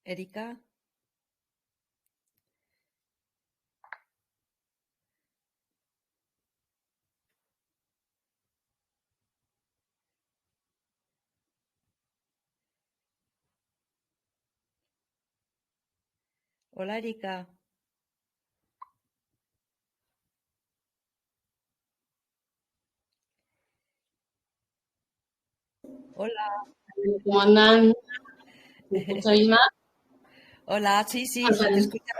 Erika, hola Erika, hola, ¿Cómo andan? ¿Me escucha Vilma? hola, sí, sí, Ah, se te paren. escucha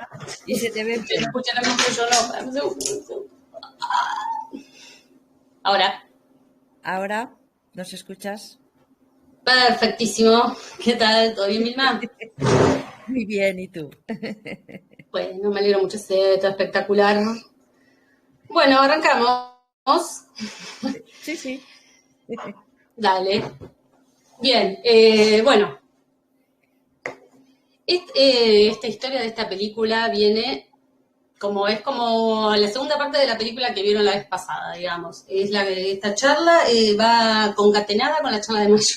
y se te ve Se bien. escucha lo mismo, yo no. Paren un segundo, un segundo. Ahora. Ahora, ¿nos escuchas? Perfectísimo. ¿Qué tal? ¿Todo bien, Vilma? Muy bien, ¿y tú? Bueno, me alegro mucho, todo espectacular. Bueno, arrancamos. Sí, sí. Dale. Bien, bueno, esta historia de esta película viene es como la segunda parte de la película que vieron la vez pasada, digamos. Es esta charla va concatenada con la charla de mayo.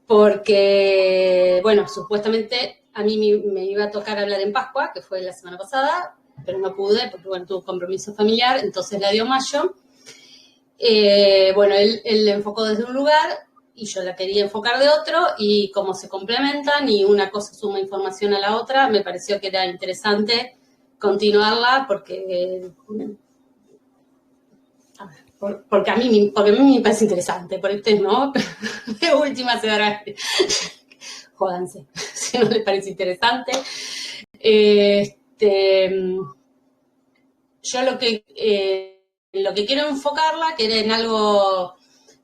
Porque, bueno, supuestamente a mí me iba a tocar hablar en Pascua, que fue la semana pasada, pero no pude porque, bueno, tuve un compromiso familiar, entonces la dio Mayo. Bueno, él le enfocó desde un lugar y yo la quería enfocar de otro, y como se complementan y una cosa suma información a la otra, me pareció que era interesante continuarla porque a mí me parece interesante, por este no, de última se dará. Jódanse, si no les parece interesante. Este, yo lo que quiero enfocarla, que era en algo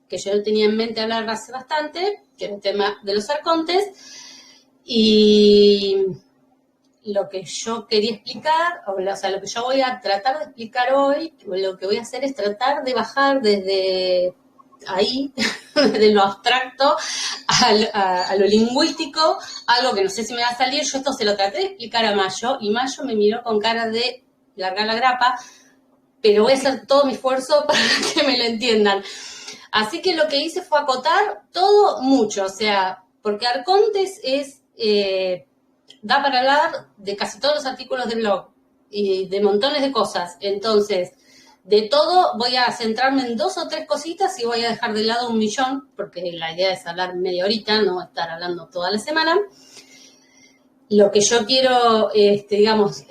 que yo tenía en mente hablar hace bastante, que era el tema de los arcontes, y lo que yo quería explicar, o sea, lo que yo voy a tratar de explicar hoy, lo que voy a hacer es tratar de bajar desde ahí, de lo abstracto a lo lingüístico, algo que no sé si me va a salir. Yo esto se lo traté de explicar a Mayo, y Mayo me miró con cara de largar la grapa, pero voy a hacer todo mi esfuerzo para que me lo entiendan. Así que lo que hice fue acotar todo mucho, o sea, porque Arcontes da para hablar de casi todos los artículos del blog y de montones de cosas. Entonces, de todo voy a centrarme en 2 o 3 cositas y voy a dejar de lado 1 millón, porque la idea es hablar media horita, no estar hablando toda la semana. Lo que yo quiero, digamos,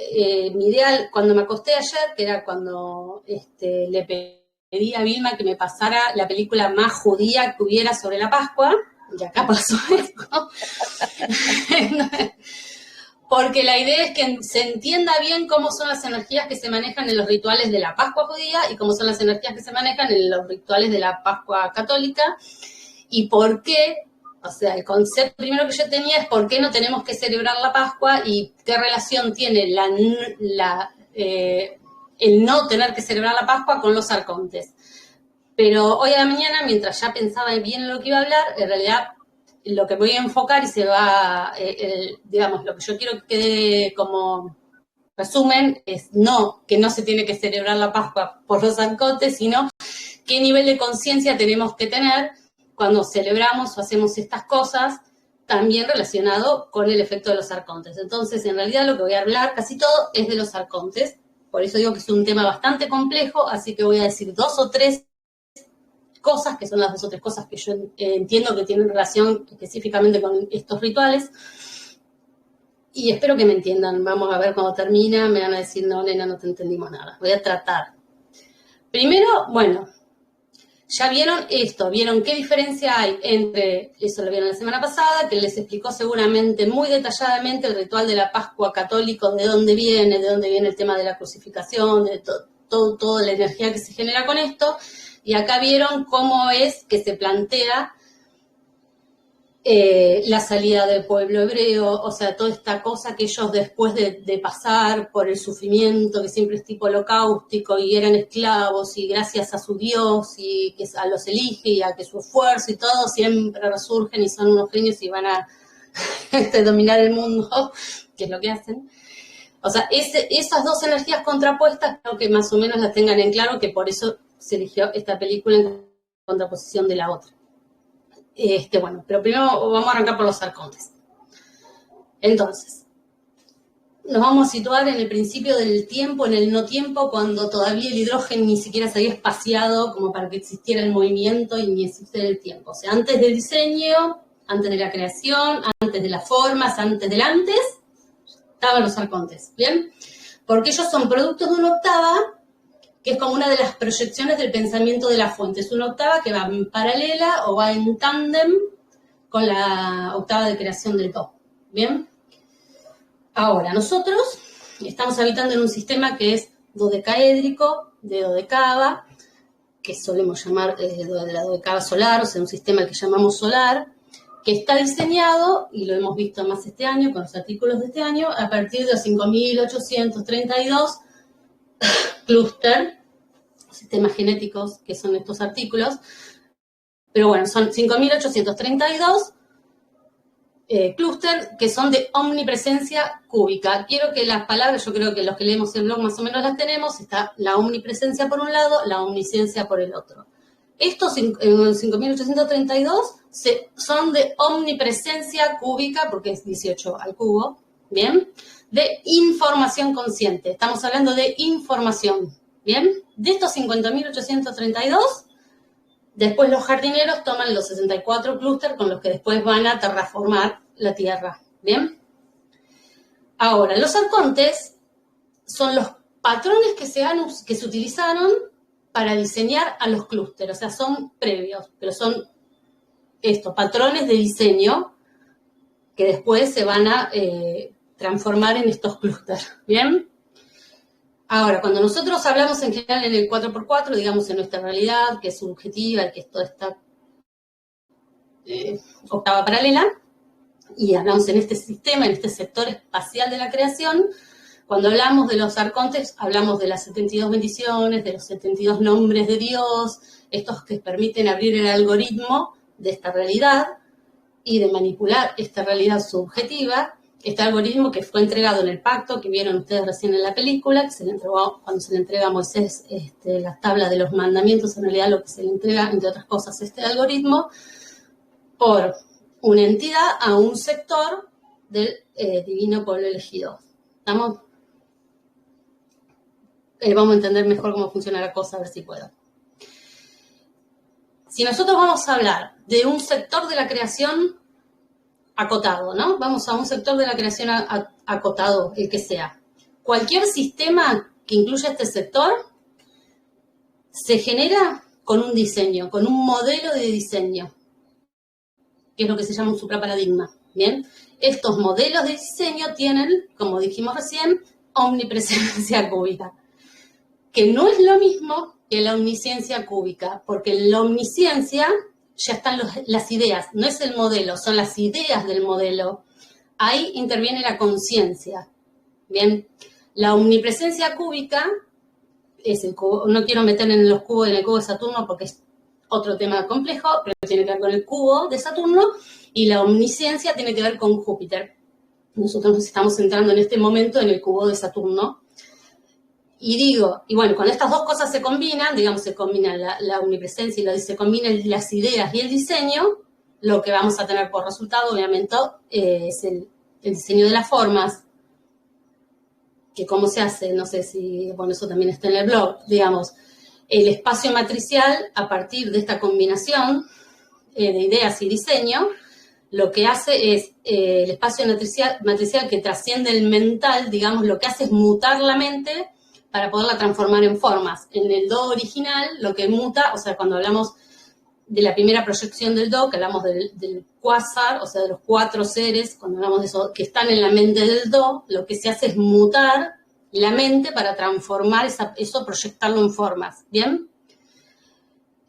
mi ideal cuando me acosté ayer, que era cuando le pedí a Vilma que me pasara la película más judía que hubiera sobre la Pascua, y acá pasó esto. Porque la idea es que se entienda bien cómo son las energías que se manejan en los rituales de la Pascua judía y cómo son las energías que se manejan en los rituales de la Pascua católica, y por qué, o sea, el concepto primero que yo tenía es por qué no tenemos que celebrar la Pascua y qué relación tiene el no tener que celebrar la Pascua con los arcontes. Pero hoy a la mañana, mientras ya pensaba bien en lo que iba a hablar, en realidad lo que voy a enfocar y se va, digamos, lo que yo quiero que quede como resumen es que no se tiene que celebrar la Pascua por los arcontes, sino qué nivel de conciencia tenemos que tener cuando celebramos o hacemos estas cosas, también relacionado con el efecto de los arcontes. Entonces, en realidad lo que voy a hablar casi todo es de los arcontes, por eso digo que es un tema bastante complejo, así que voy a decir 2 o 3 cosas, que son las 2 o 3 cosas que yo entiendo que tienen relación específicamente con estos rituales, y espero que me entiendan. Vamos a ver cuando termina, me van a decir, no, nena, no te entendimos nada. Voy a tratar. Primero, bueno, ya vieron esto, vieron qué diferencia hay entre, eso lo vieron la semana pasada, que les explicó seguramente muy detalladamente el ritual de la Pascua católico, de dónde viene el tema de la crucificación, de toda la energía que se genera con esto. Y acá vieron cómo es que se plantea la salida del pueblo hebreo, o sea, toda esta cosa que ellos después de pasar por el sufrimiento, que siempre es tipo holocáustico, y eran esclavos, y gracias a su Dios, y que a los elige, y a que su esfuerzo y todo, siempre resurgen y son unos genios y van a dominar el mundo, que es lo que hacen. O sea, esas 2 energías contrapuestas, creo que más o menos las tengan en claro, que por eso se eligió esta película en contraposición de la otra. Bueno, pero primero vamos a arrancar por los arcontes. Entonces, nos vamos a situar en el principio del tiempo, en el no tiempo, cuando todavía el hidrógeno ni siquiera se había espaciado como para que existiera el movimiento y ni existiera el tiempo. O sea, antes del diseño, antes de la creación, antes de las formas, antes del antes, estaban los arcontes, ¿bien? Porque ellos son productos de una octava, que es como una de las proyecciones del pensamiento de la fuente. Es una octava que va en paralela o va en tándem con la octava de creación del do, ¿bien? Ahora, nosotros estamos habitando en un sistema que es dodecaédrico, de dodecava, que solemos llamar de la dodecava solar, o sea, un sistema al que llamamos solar, que está diseñado, y lo hemos visto más este año, con los artículos de este año, a partir de los 5.832 clúster, sistemas genéticos, que son estos artículos. Pero bueno, son 5.832 clúster que son de omnipresencia cúbica. Quiero que las palabras, yo creo que los que leemos el blog más o menos las tenemos, está la omnipresencia por un lado, la omnisciencia por el otro. Estos 5.832 son de omnipresencia cúbica, porque es 18 al cubo, ¿bien? De información consciente. Estamos hablando de información, ¿bien? De estos 50.832, después los jardineros toman los 64 clústeres con los que después van a terraformar la Tierra, ¿bien? Ahora, los arcontes son los patrones que se utilizaron para diseñar a los clústeres, o sea, son previos, pero son estos patrones de diseño que después se van a transformar en estos clústeres, ¿bien? Ahora, cuando nosotros hablamos en general en el 4x4, digamos en nuestra realidad, que es subjetiva, que es toda esta octava paralela, y hablamos en este sistema, en este sector espacial de la creación, cuando hablamos de los arcontes, hablamos de las 72 bendiciones, de los 72 nombres de Dios, estos que permiten abrir el algoritmo de esta realidad y de manipular esta realidad subjetiva. Este algoritmo que fue entregado en el pacto, que vieron ustedes recién en la película, que se le entregó cuando se le entrega a Moisés las tablas de los mandamientos, en realidad lo que se le entrega, entre otras cosas, este algoritmo, por una entidad a un sector del divino pueblo elegido. ¿Estamos? Vamos a entender mejor cómo funciona la cosa, a ver si puedo. Si nosotros vamos a hablar de un sector de la creación acotado, ¿no? Vamos a un sector de la creación acotado, el que sea. Cualquier sistema que incluya este sector se genera con un diseño, con un modelo de diseño, que es lo que se llama un supraparadigma, ¿bien? Estos modelos de diseño tienen, como dijimos recién, omnipresencia cúbica, que no es lo mismo que la omnisciencia cúbica, porque en la omnisciencia ya están las ideas, no es el modelo, son las ideas del modelo. Ahí interviene la conciencia, ¿bien? La omnipresencia cúbica es el cubo, no quiero meter en el cubo de Saturno porque es otro tema complejo, pero tiene que ver con el cubo de Saturno, y la omnisciencia tiene que ver con Júpiter. Nosotros nos estamos centrando en este momento en el cubo de Saturno. Y bueno, cuando estas dos cosas se combinan, digamos, se combina la omnipresencia y se combinan las ideas y el diseño, lo que vamos a tener por resultado, obviamente, es el diseño de las formas, que cómo se hace, no sé si, bueno, eso también está en el blog, digamos, el espacio matricial, a partir de esta combinación de ideas y diseño, lo que hace es, el espacio matricial que trasciende el mental, digamos, lo que hace es mutar la mente para poderla transformar en formas. En el do original, lo que muta, o sea, cuando hablamos de la primera proyección del do, que hablamos del cuásar, o sea, de los 4 seres, cuando hablamos de eso, que están en la mente del do, lo que se hace es mutar la mente para transformar eso, proyectarlo en formas, ¿bien?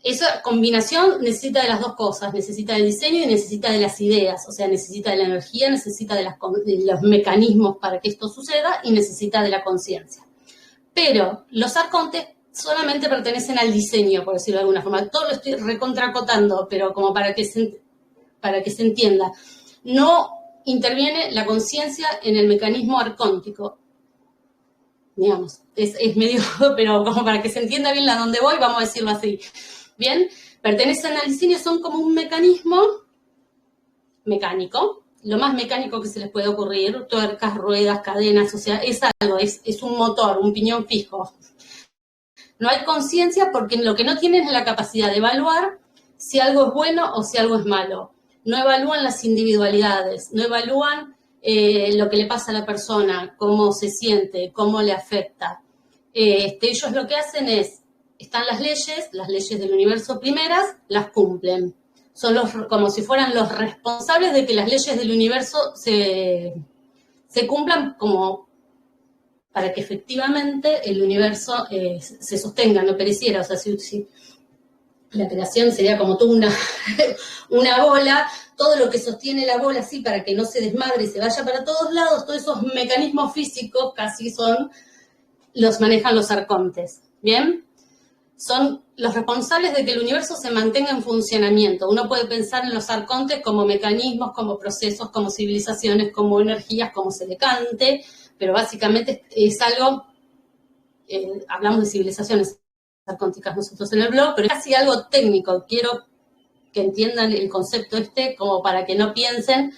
Esa combinación necesita de las dos cosas, necesita del diseño y necesita de las ideas, o sea, necesita de la energía, necesita de los mecanismos para que esto suceda y necesita de la conciencia. Pero los arcontes solamente pertenecen al diseño, por decirlo de alguna forma. Todo lo estoy recontracotando, pero como para que se entienda. No interviene la conciencia en el mecanismo arcóntico. Digamos, es medio, pero como para que se entienda bien a dónde voy, vamos a decirlo así. Bien, pertenecen al diseño, son como un mecanismo mecánico. lo más mecánico que se les puede ocurrir, tuercas, ruedas, cadenas, o sea, es algo, es un motor, un piñón fijo. No hay conciencia porque lo que no tienen es la capacidad de evaluar si algo es bueno o si algo es malo. No evalúan las individualidades, no evalúan lo que le pasa a la persona, cómo se siente, cómo le afecta. Ellos lo que hacen es, están las leyes del universo primeras, las cumplen. Son como si fueran los responsables de que las leyes del universo se cumplan como para que efectivamente el universo se sostenga, no pereciera. O sea, si la creación sería como toda una bola, todo lo que sostiene la bola así para que no se desmadre y se vaya para todos lados, todos esos mecanismos físicos casi los manejan los arcontes, ¿bien? Son los responsables de que el universo se mantenga en funcionamiento. Uno puede pensar en los arcontes como mecanismos, como procesos, como civilizaciones, como energías, como se le cante, pero básicamente es algo, hablamos de civilizaciones arcónticas nosotros en el blog, pero es casi algo técnico. Quiero que entiendan el concepto como para que no piensen,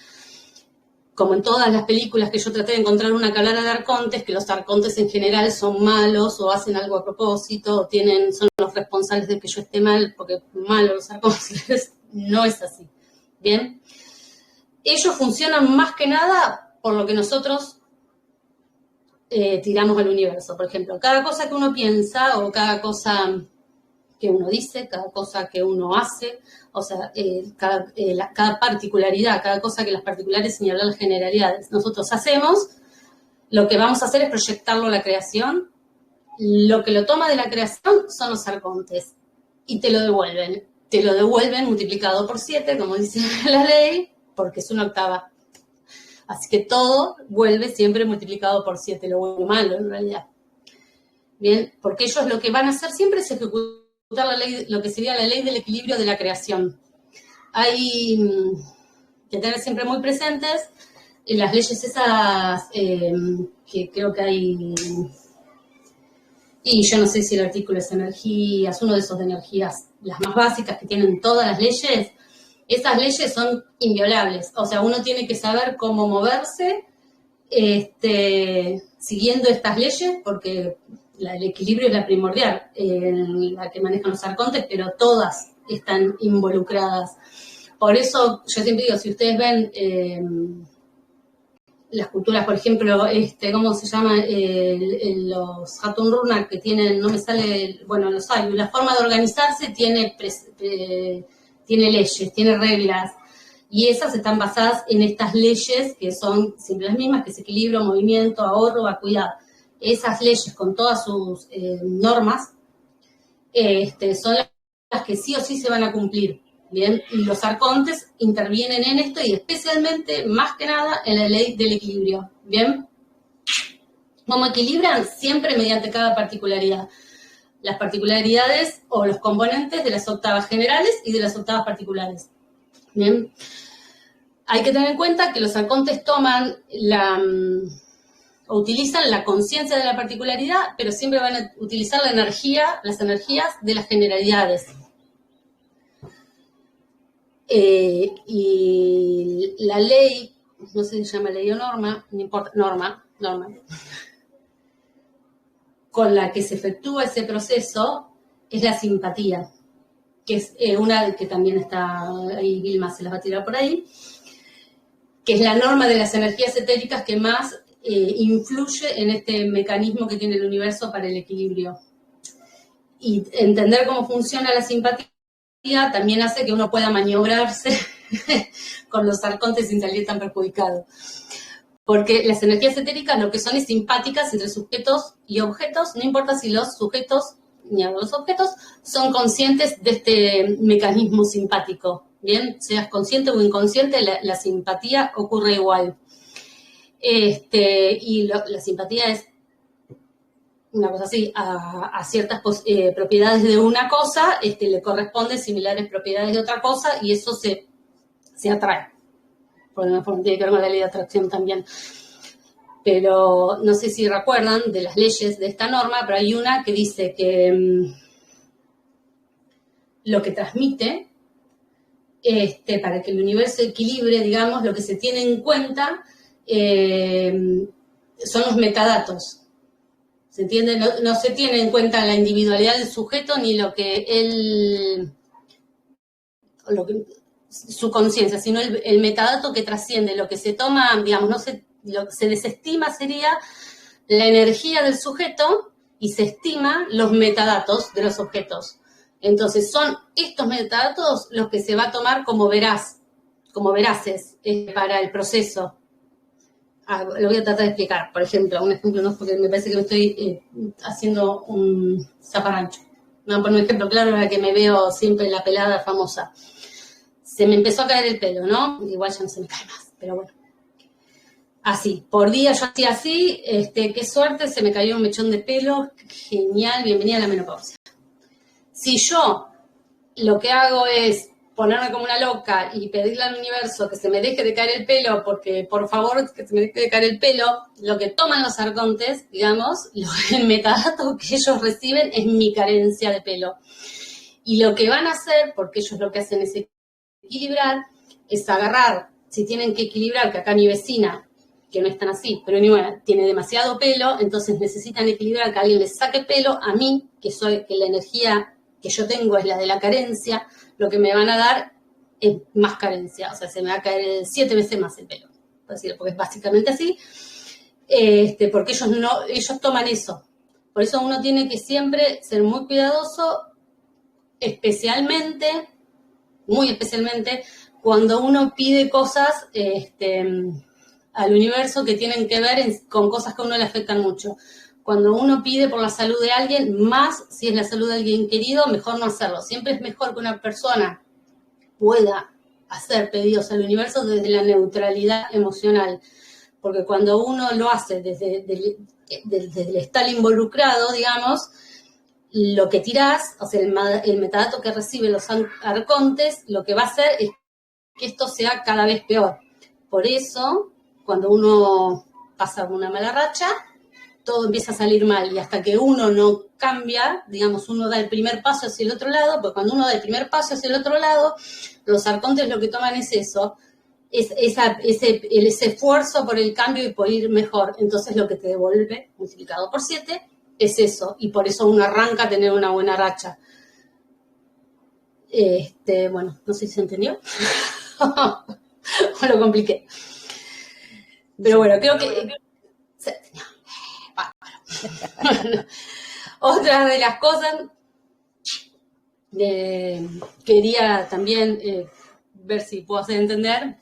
como en todas las películas que yo traté de encontrar una que hablara de arcontes, que los arcontes en general son malos o hacen algo a propósito, o son los responsables de que yo esté mal, porque malos los arcontes. No es así. ¿Bien? Ellos funcionan más que nada por lo que nosotros tiramos al universo. Por ejemplo, cada cosa que uno piensa o cada que uno dice, cada cosa que uno hace, o sea, cada particularidad, cada cosa que las particulares señalan las generalidades, nosotros hacemos, lo que vamos a hacer es proyectarlo a la creación. Lo que lo toma de la creación son los arcontes y te lo devuelven multiplicado por 7, como dice la ley, porque es una octava. Así que todo vuelve siempre multiplicado por 7, lo bueno y malo en realidad. Bien, porque ellos lo que van a hacer siempre es ejecutar la ley, lo que sería la ley del equilibrio de la creación. Hay que tener siempre muy presentes las leyes esas que creo que hay, y yo no sé si el artículo es energías, uno de esos de energías, las más básicas que tienen todas las leyes. Esas leyes son inviolables, o sea, uno tiene que saber cómo moverse siguiendo estas leyes, porque el equilibrio es la primordial, la que manejan los arcontes, pero todas están involucradas. Por eso yo siempre digo, si ustedes ven las culturas, por ejemplo, ¿cómo se llama? Los Hatun Runa que tienen, no me sale, bueno, los hay, la forma de organizarse tiene leyes, tiene reglas, y esas están basadas en estas leyes que son siempre las mismas, que es equilibrio, movimiento, ahorro, vacuidad. Esas leyes con todas sus normas son las que sí o sí se van a cumplir, ¿bien? Y los arcontes intervienen en esto y especialmente, más que nada, en la ley del equilibrio, ¿bien? ¿Cómo equilibran? Siempre mediante cada particularidad. Las particularidades o los componentes de las octavas generales y de las octavas particulares. Bien. Hay que tener en cuenta que los arcontes toman o utilizan la conciencia de la particularidad, pero siempre van a utilizar las energías de las generalidades. Y la ley, no sé si se llama ley o norma, no importa, norma, con la que se efectúa ese proceso es la simpatía, que es una que también está ahí, Vilma se las va a tirar por ahí, que es la norma de las energías etéricas que más influye en este mecanismo que tiene el universo para el equilibrio. Y entender cómo funciona la simpatía también hace que uno pueda maniobrarse con los arcontes sin salir tan perjudicado. Porque las energías etéricas lo que son es simpáticas entre sujetos y objetos, no importa si los sujetos ni a los objetos son conscientes de este mecanismo simpático. Bien, seas consciente o inconsciente, la simpatía ocurre igual. Y la simpatía es una cosa así, a ciertas propiedades de una cosa, le corresponden similares propiedades de otra cosa y eso se atrae. Por una forma tiene que ver con la ley de atracción también. Pero no sé si recuerdan de las leyes de esta norma, pero hay una que dice que lo que transmite para que el universo equilibre, digamos, lo que se tiene en cuenta son los metadatos. ¿Se entiende? No se tiene en cuenta la individualidad del sujeto ni lo que él, su conciencia, sino el metadato que trasciende, lo que se toma, digamos, lo que se desestima sería la energía del sujeto y se estima los metadatos de los objetos. Entonces son estos metadatos los que se va a tomar como veraces para el proceso. Lo voy a tratar de explicar. Por ejemplo, un ejemplo, no, porque me parece que me estoy haciendo un zaparrancho. Me voy a poner un ejemplo claro para que me veo siempre la pelada famosa. Se me empezó a caer el pelo, ¿no? Igual ya no se me cae más, pero bueno. Así, por día yo hacía así, qué suerte, se me cayó un mechón de pelo, genial, bienvenida a la menopausia. Si yo lo que hago es ponerme como una loca y pedirle al universo que se me deje de caer el pelo, porque por favor que se me deje de caer el pelo, lo que toman los arcontes, digamos, el metadato que ellos reciben es mi carencia de pelo. Y lo que van a hacer, porque ellos lo que hacen es equilibrar, es agarrar, si tienen que equilibrar, que acá mi vecina, que no es tan así, pero bueno, tiene demasiado pelo, entonces necesitan equilibrar, que alguien les saque pelo, a mí, que la energía que yo tengo es la de la carencia, lo que me van a dar es más carencia, o sea, se me va a caer 7 veces más el pelo, porque es básicamente así, porque ellos toman eso. Por eso uno tiene que siempre ser muy cuidadoso, muy especialmente, cuando uno pide cosas al universo que tienen que ver con cosas que a uno le afectan mucho. Cuando uno pide por la salud de alguien, más si es la salud de alguien querido, mejor no hacerlo. Siempre es mejor que una persona pueda hacer pedidos al universo desde la neutralidad emocional. Porque cuando uno lo hace desde el estar involucrado, digamos, lo que tirás, o sea, el metadato que reciben los arcontes, lo que va a hacer es que esto sea cada vez peor. Por eso, cuando uno pasa una mala racha, todo empieza a salir mal. Y hasta que uno no cambia, digamos, uno da el primer paso hacia el otro lado, pues cuando uno da el primer paso hacia el otro lado, los arcontes lo que toman es eso, ese esfuerzo por el cambio y por ir mejor. Entonces lo que te devuelve, multiplicado por 7, es eso. Y por eso uno arranca a tener una buena racha. Bueno, no sé si se entendió. O lo compliqué. Pero bueno, creo que... Otra de las cosas quería también ver si puedo hacer entender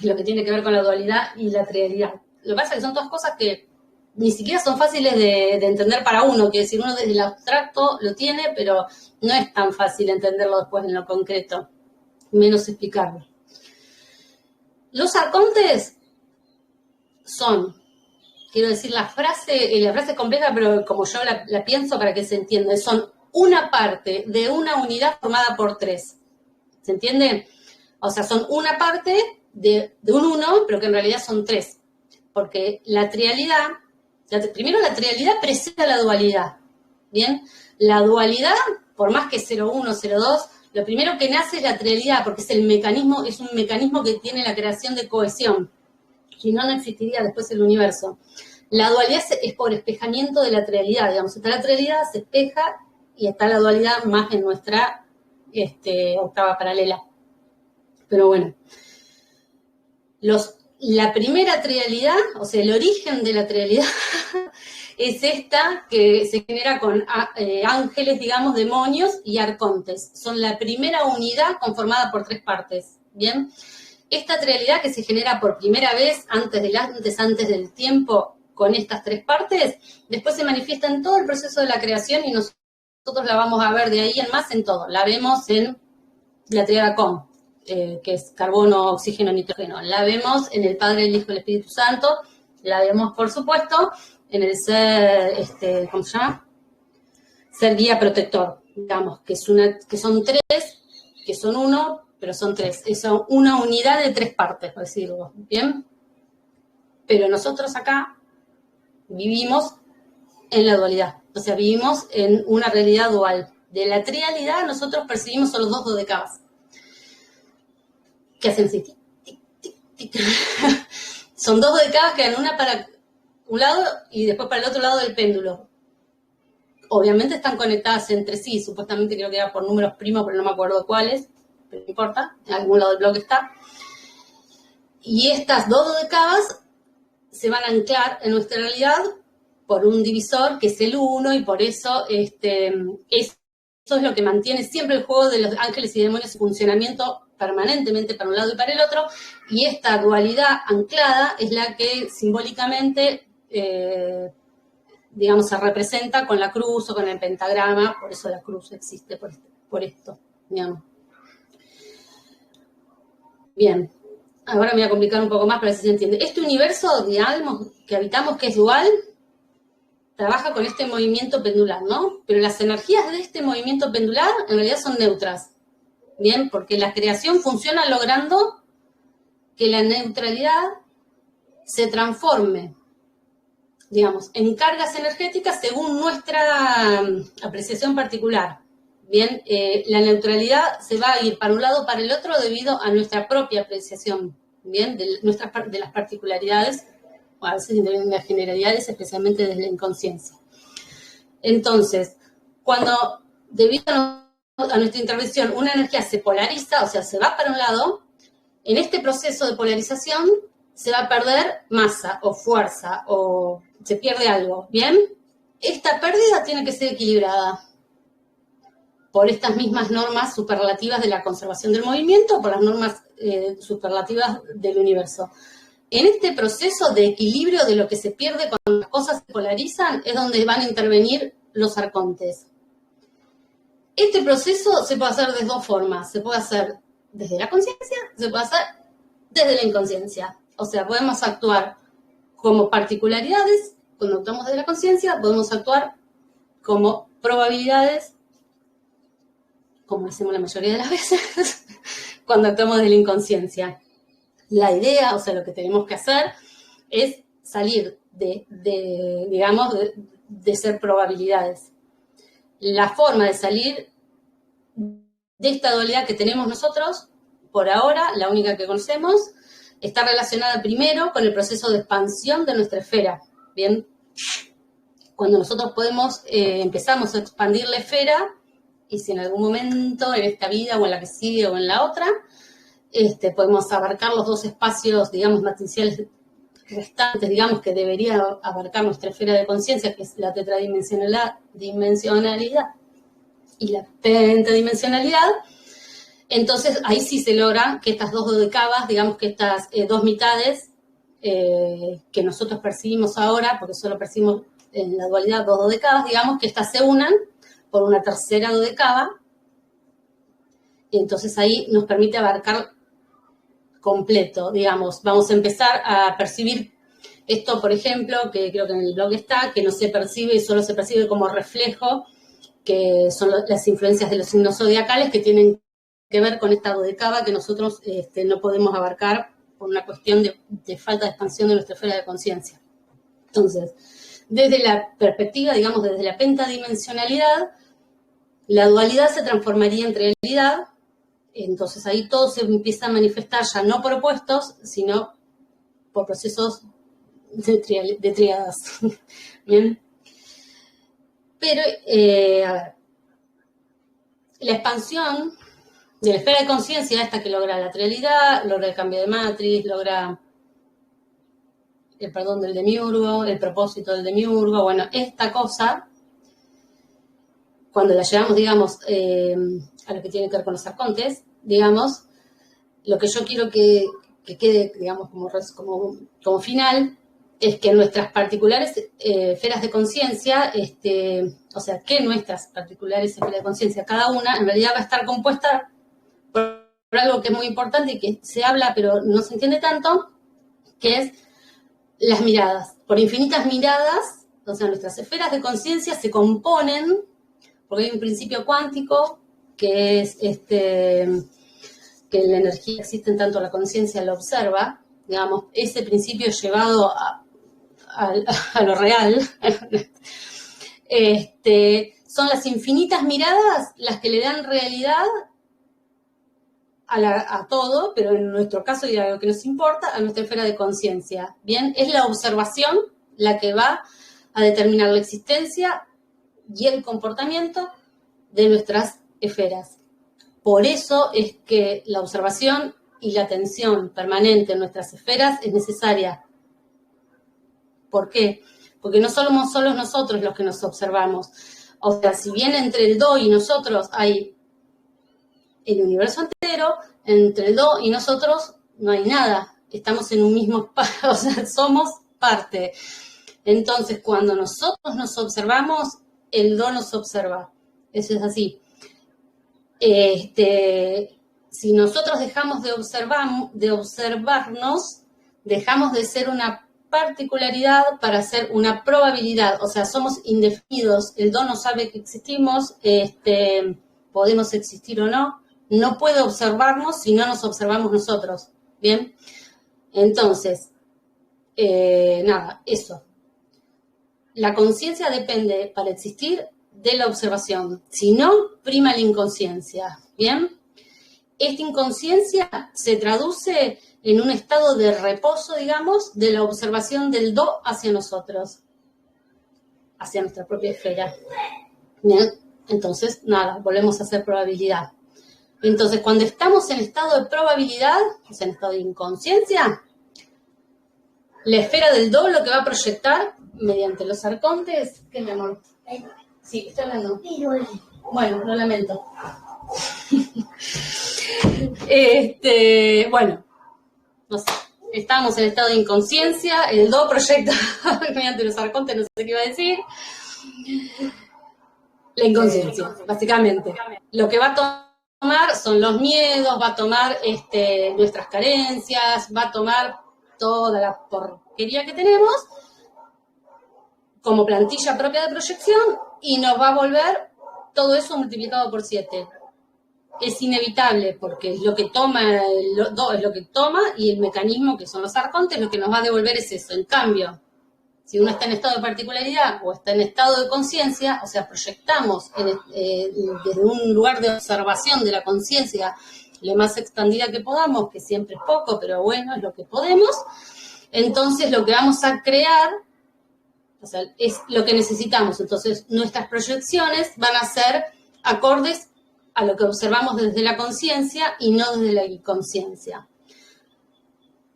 lo que tiene que ver con la dualidad y la trialidad. Lo que pasa es que son todas cosas que ni siquiera son fáciles de entender para uno, que decir, uno desde el abstracto lo tiene, pero no es tan fácil entenderlo después en lo concreto, menos explicarlo. Los arcontes son, quiero decir la frase compleja, pero como yo la pienso para que se entienda, son una parte de una unidad formada por 3. ¿Se entiende? O sea, son una parte de un 1, pero que en realidad son 3. Porque la trialidad, primero la trialidad precede a la dualidad. ¿Bien? La dualidad, por más que 0,1, 0,2, lo primero que nace es la trialidad, porque es un mecanismo que tiene la creación de cohesión. Si no, no existiría después el universo. La dualidad es por espejamiento de la trialidad, digamos. Está la trialidad, se espeja, y está la dualidad más en nuestra octava paralela. Pero bueno. La primera trialidad, o sea, el origen de la trialidad, es esta que se genera con ángeles, digamos, demonios y arcontes. Son la primera unidad conformada por 3 partes, ¿bien? Esta trialidad que se genera por primera vez antes del tiempo con estas 3 partes, después se manifiesta en todo el proceso de la creación y nosotros la vamos a ver de ahí en más en todo. La vemos en la triada COM, que es carbono, oxígeno, nitrógeno. La vemos en el Padre, el Hijo y el Espíritu Santo. La vemos, por supuesto, en el ser, ¿cómo se llama? Ser guía protector, digamos, que son 3, que son 1, pero son 3. Es una unidad de 3 partes, por decirlo, ¿bien? Pero nosotros acá vivimos en la dualidad, o sea, vivimos en una realidad dual. De la trialidad nosotros percibimos solo 2 dodecavas. que hacen así, tic, tic, tic, tic. Son 2 dodecavas que dan una para un lado y después para el otro lado del péndulo. Obviamente están conectadas entre sí, supuestamente creo que era por números primos, pero no me acuerdo cuáles, pero no importa, en algún lado del bloque está. Y estas 2 dodecavas se van a anclar en nuestra realidad por un divisor que es el 1 y por eso eso es lo que mantiene siempre el juego de los ángeles y demonios en funcionamiento permanentemente para un lado y para el otro, y esta dualidad anclada es la que simbólicamente, digamos, se representa con la cruz o con el pentagrama, por eso la cruz existe por esto, digamos. Bien, ahora me voy a complicar un poco más para ver si se entiende. Este universo, digamos, que habitamos, que es dual, trabaja con este movimiento pendular, ¿no? Pero las energías de este movimiento pendular en realidad son neutras. Bien, porque la creación funciona logrando que la neutralidad se transforme, digamos, en cargas energéticas según nuestra apreciación particular. Bien, la neutralidad se va a ir para un lado o para el otro debido a nuestra propia apreciación, bien, de las particularidades, o a veces de las generalidades, especialmente desde la inconsciencia. Entonces, cuando debido a nuestra intervención una energía se polariza, o sea, se va para un lado, en este proceso de polarización se va a perder masa o fuerza o se pierde algo, ¿bien? Esta pérdida tiene que ser equilibrada por estas mismas normas superlativas de la conservación del movimiento, por las normas superlativas del universo. En este proceso de equilibrio de lo que se pierde cuando las cosas se polarizan es donde van a intervenir los arcontes. Este proceso se puede hacer de 2 formas. Se puede hacer desde la conciencia, se puede hacer desde la inconsciencia. O sea, podemos actuar como particularidades cuando actuamos desde la conciencia, podemos actuar como probabilidades, como hacemos la mayoría de las veces, cuando actuamos desde la inconsciencia. La idea, o sea, lo que tenemos que hacer es salir digamos, de ser probabilidades. La forma de salir de esta dualidad que tenemos nosotros, por ahora, la única que conocemos, está relacionada primero con el proceso de expansión de nuestra esfera. Bien, cuando nosotros empezamos a expandir la esfera, y si en algún momento en esta vida o en la que sigue o en la otra, podemos abarcar los 2 espacios, digamos, matriciales restantes, digamos, que debería abarcar nuestra esfera de conciencia, que es la tetradimensionalidad y la pentadimensionalidad. Entonces, ahí sí se logra que estas 2 dodecavas, digamos que estas 2 mitades que nosotros percibimos ahora, porque solo percibimos en la dualidad 2 dodecavas, digamos que estas se unan por una tercera dodecava, y entonces ahí nos permite abarcar completo, digamos. Vamos a empezar a percibir esto, por ejemplo, que creo que en el blog está, que no se percibe y solo se percibe como reflejo, que son las influencias de los signos zodiacales que tienen que ver con esta dodecava que nosotros no podemos abarcar por una cuestión de falta de expansión de nuestra esfera de conciencia. Entonces, desde la perspectiva, digamos, desde la pentadimensionalidad, la dualidad se transformaría en realidad. Entonces ahí todo se empieza a manifestar ya no por opuestos, sino por procesos de tríadas. ¿Bien? Pero, a ver, la expansión de la esfera de conciencia, esta que logra la trialidad, logra el cambio de matriz, logra el perdón del demiurgo, el propósito del demiurgo, bueno, esta cosa, cuando la llevamos, digamos, a lo que tiene que ver con los arcontes, digamos, lo que yo quiero que quede, digamos, como final, es que nuestras particulares esferas de conciencia, o sea, que nuestras particulares esferas de conciencia, cada una, en realidad va a estar compuesta por algo que es muy importante y que se habla, pero no se entiende tanto, que es las miradas. Por infinitas miradas, o sea, nuestras esferas de conciencia se componen, porque hay un principio cuántico que es que la energía existe en tanto la conciencia la observa, digamos, ese principio llevado a lo real, son las infinitas miradas las que le dan realidad a todo, pero en nuestro caso y a lo que nos importa, a nuestra esfera de conciencia. Bien, es la observación la que va a determinar la existencia y el comportamiento de nuestras esferas. Por eso es que la observación y la atención permanente en nuestras esferas es necesaria. ¿Por qué? Porque no somos solos nosotros los que nos observamos. O sea, si bien entre el Do y nosotros hay el universo entero, entre el Do y nosotros no hay nada. Estamos en un mismo espacio, o sea, somos parte. Entonces, cuando nosotros nos observamos, el Do nos observa. Eso es así. Si nosotros dejamos de observarnos, dejamos de ser una particularidad para ser una probabilidad. O sea, somos indefinidos. El Do no sabe que existimos, podemos existir o no. No puede observarnos si no nos observamos nosotros. ¿Bien? Entonces, nada, eso. La conciencia depende, para existir, de la observación. Si no, prima la inconsciencia. ¿Bien? Esta inconsciencia se traduce en un estado de reposo, digamos, de la observación del Do hacia nosotros, hacia nuestra propia esfera. ¿Bien? Entonces, nada, volvemos a hacer probabilidad. Entonces, cuando estamos en estado de probabilidad, o sea, en estado de inconsciencia, la esfera del Do lo que va a proyectar mediante los arcontes, ¿qué, mi amor? Sí, estoy hablando. Bueno, lo lamento. Bueno, no sé, estábamos en estado de inconsciencia, el Do proyecta mediante los arcontes, no sé qué iba a decir. La inconsciencia, básicamente. Lo que va a tomar son los miedos, va a tomar nuestras carencias, va a tomar toda la porquería que tenemos como plantilla propia de proyección y nos va a volver todo eso multiplicado por 7. Es inevitable porque es lo que toma, es lo que toma y el mecanismo que son los arcontes lo que nos va a devolver es eso. En cambio, si uno está en estado de particularidad o está en estado de conciencia, o sea, proyectamos desde un lugar de observación de la conciencia lo más expandida que podamos, que siempre es poco, pero bueno, es lo que podemos, entonces lo que vamos a crear, o sea, es lo que necesitamos. Entonces, nuestras proyecciones van a ser acordes a lo que observamos desde la conciencia y no desde la inconsciencia.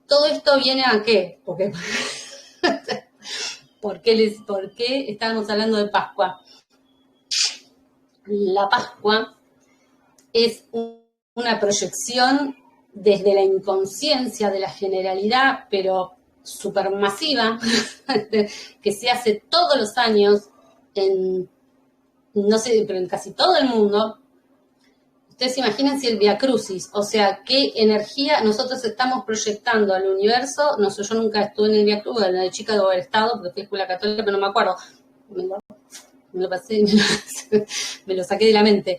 ¿Todo esto viene a qué? Porque... ¿Por qué estábamos hablando de Pascua? La Pascua es una proyección desde la inconsciencia de la generalidad, pero supermasiva, que se hace todos los años no sé, pero en casi todo el mundo. Ustedes se imaginan si el Via Crucis, o sea, qué energía nosotros estamos proyectando al universo. No sé, yo nunca estuve en el Via Crucis, en la de chica de haber estado, porque fui escuela católica, pero no me acuerdo. Me lo pasé, me lo saqué de la mente.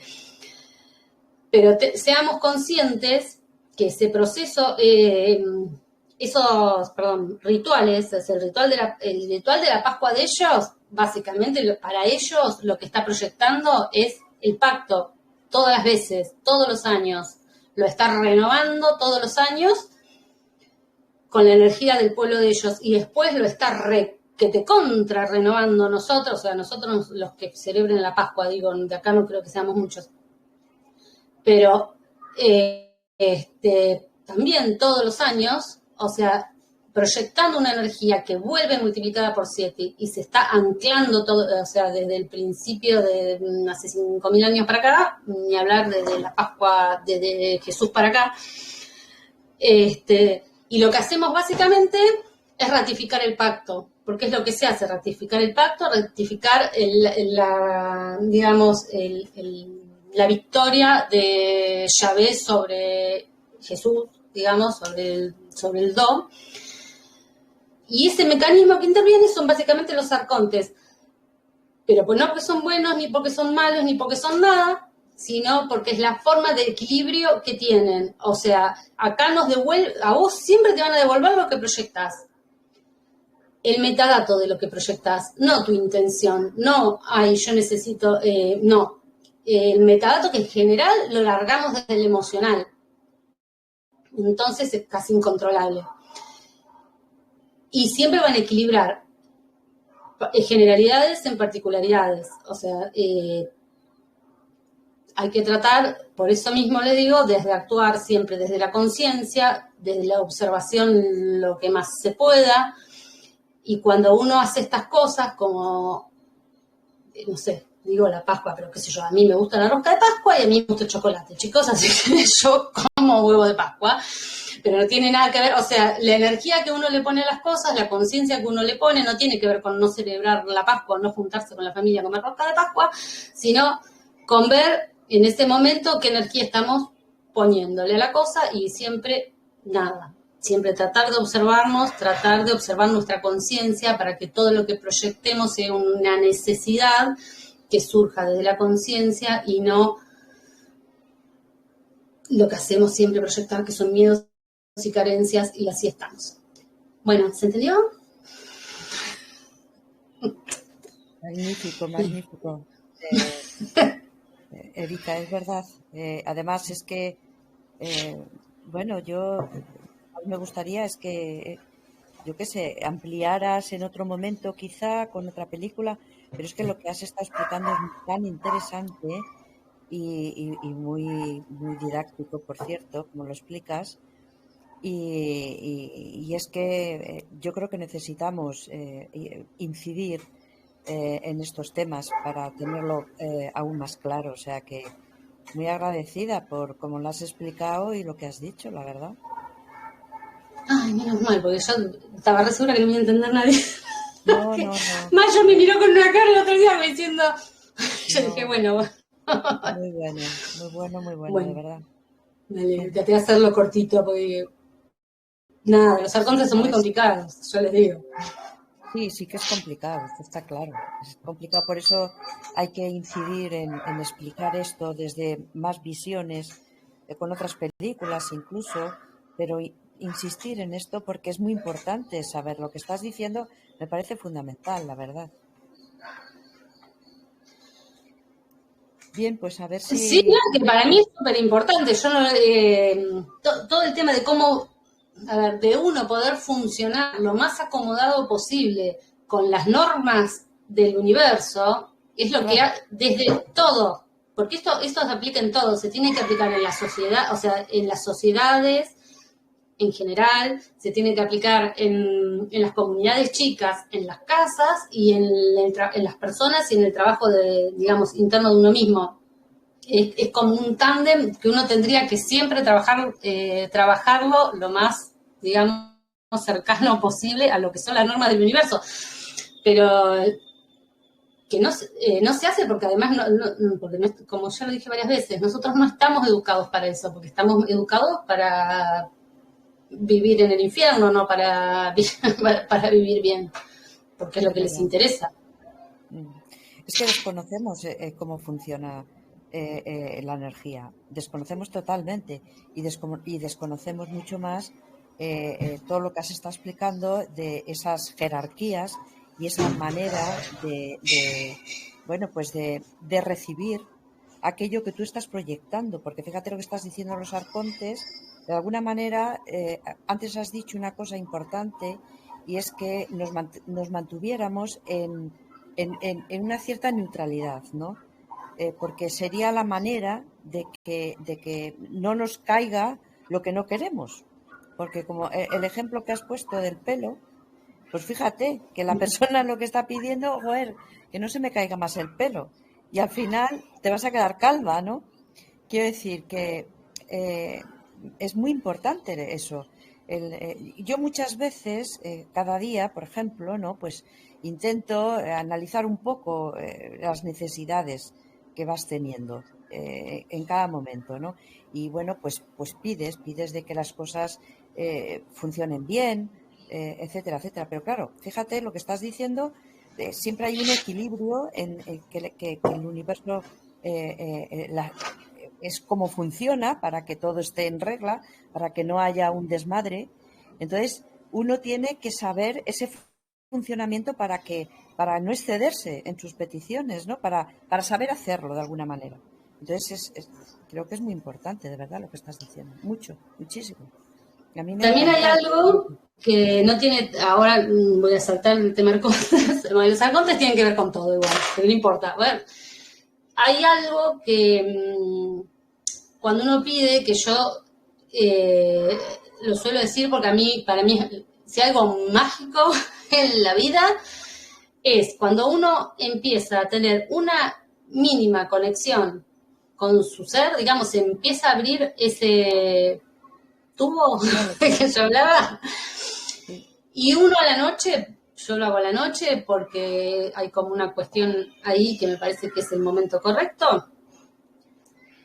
Pero seamos conscientes que ese proceso, rituales, es el ritual de la Pascua de ellos, básicamente para ellos lo que está proyectando es el pacto. Todas las veces, todos los años, lo está renovando todos los años con la energía del pueblo de ellos y después lo está contra renovando nosotros, o sea, nosotros los que celebren la Pascua, digo, de acá no creo que seamos muchos, pero también todos los años, o sea, proyectando una energía que vuelve multiplicada por 7 y se está anclando todo, o sea, desde el principio de hace 5.000 años para acá, ni hablar desde la Pascua, desde Jesús para acá. Y lo que hacemos básicamente es ratificar el pacto, porque es lo que se hace, ratificar el pacto, ratificar la victoria de Yahvé sobre Jesús, digamos, sobre el Do. Y ese mecanismo que interviene son básicamente los arcontes. Pero pues no porque son buenos, ni porque son malos, ni porque son nada, sino porque es la forma de equilibrio que tienen. O sea, acá a vos siempre te van a devolver lo que proyectás. El metadato de lo que proyectás, no tu intención. No, yo necesito, no. El metadato que en general lo largamos desde el emocional. Entonces es casi incontrolable. Y siempre van a equilibrar generalidades en particularidades. O sea, hay que tratar, por eso mismo le digo, desde actuar siempre desde la conciencia, desde la observación lo que más se pueda. Y cuando uno hace estas cosas como, no sé, digo la Pascua, pero qué sé yo, a mí me gusta la rosca de Pascua y a mí me gusta el chocolate, chicos, así que yo como huevo de Pascua, pero no tiene nada que ver, o sea, la energía que uno le pone a las cosas, la conciencia que uno le pone, no tiene que ver con no celebrar la Pascua, no juntarse con la familia a comer rosca de Pascua, sino con ver en ese momento qué energía estamos poniéndole a la cosa y siempre nada. Siempre tratar de observarnos, tratar de observar nuestra conciencia para que todo lo que proyectemos sea una necesidad que surja desde la conciencia y no lo que hacemos siempre proyectar, que son miedos y carencias, y así estamos. Bueno, ¿se entendió? Magnífico, magnífico. Erika, es verdad. Además, es que, bueno, me gustaría es que, yo qué sé, ampliaras en otro momento quizá con otra película, pero es que lo que has estado explicando es tan interesante y muy, muy didáctico, por cierto, como lo explicas. Y es que yo creo que necesitamos incidir en estos temas para tenerlo aún más claro. O sea que muy agradecida por cómo lo has explicado y lo que has dicho, la verdad. Ay, menos mal, porque yo estaba re segura que no me iba a entender nadie. No, no, no, Mayo me miró con una cara el otro día me diciendo, yo dije, no. bueno, Muy bueno, muy bueno, de bueno, verdad. dale, traté de hacerlo cortito porque nada, los Sí, arcontes son no muy es. complicados, yo les digo. Sí, sí que es complicado, esto está claro. Es complicado, por eso hay que incidir en explicar esto desde más visiones, con otras películas incluso, pero insistir en esto porque es muy importante saber lo que estás diciendo, me parece fundamental, la verdad. Bien, pues a ver Sí, si... no, que para mí es súper importante. Yo no, todo el tema de cómo, a ver, de uno poder funcionar lo más acomodado posible con las normas del universo, es lo que Claro, desde todo, porque esto se aplica en todo, se tiene que aplicar en la sociedad, o sea, en las sociedades en general, se tiene que aplicar en las comunidades chicas, en las casas y en las personas y en el trabajo de, digamos, interno de uno mismo. Es como un tándem que uno tendría que siempre trabajarlo lo más, digamos, cercano posible a lo que son las normas del universo. Pero que no se hace porque además, porque como ya lo dije varias veces, nosotros no estamos educados para eso, porque estamos educados para vivir en el infierno, no para vivir bien, porque es lo es que les verdad. interesa. Mm. Es que desconocemos cómo funciona la energía. Desconocemos totalmente y desconocemos mucho más todo lo que has estado explicando de esas jerarquías y esa manera bueno, pues de recibir aquello que tú estás proyectando. Porque fíjate lo que estás diciendo los arcontes. De alguna manera, antes has dicho una cosa importante y es que nos mantuviéramos en una cierta neutralidad, ¿no? Porque sería la manera de que no nos caiga lo que no queremos. Porque como el ejemplo que has puesto del pelo, pues fíjate que la persona lo que está pidiendo, joder, que no se me caiga más el pelo. Y al final te vas a quedar calva, ¿no? Quiero decir que eh, es muy importante eso. Yo muchas veces, cada día, por ejemplo, ¿no? Pues intento analizar un poco las necesidades que vas teniendo en cada momento, ¿no? Y bueno, pues pides de que las cosas funcionen bien, etcétera, etcétera. Pero claro, fíjate lo que estás diciendo, siempre hay un equilibrio en que el universo es cómo funciona para que todo esté en regla, para que no haya un desmadre. Entonces, uno tiene que saber ese funcionamiento para no excederse en sus peticiones, ¿no? Para saber hacerlo de alguna manera. Entonces, creo que es muy importante, de verdad, lo que estás diciendo. Mucho, muchísimo. A mí me También hay encanta. algo que no tiene, ahora voy a saltar el tema arcontes, bueno, los arcontes tienen que ver con todo igual, pero no importa. Bueno, hay algo que cuando uno pide, que yo lo suelo decir porque para mí, si hay algo mágico en la vida, es cuando uno empieza a tener una mínima conexión con su ser, digamos, se empieza a abrir ese tubo que yo hablaba, y uno a la noche, yo lo hago a la noche porque hay como una cuestión ahí que me parece que es el momento correcto,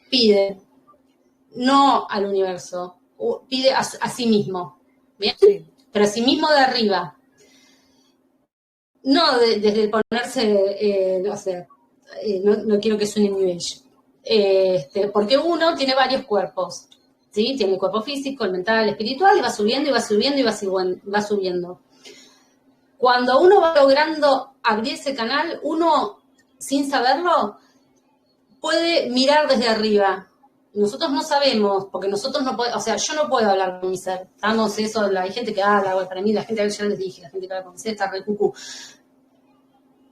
pide, no al universo, pide a sí mismo, ¿bien? Sí. Pero a sí mismo de arriba. No desde ponerse, no quiero que suene New Age, porque uno tiene varios cuerpos, ¿sí? Tiene el cuerpo físico, el mental, el espiritual, y va subiendo, y va subiendo, y va subiendo. Cuando uno va logrando abrir ese canal, uno, sin saberlo, puede mirar desde arriba. Nosotros no sabemos, porque nosotros no podemos, o sea, yo no puedo hablar con mi ser. Estamos eso, hay gente que habla, bueno, para mí la gente, ya les dije, la gente que habla con mi ser está re cucú.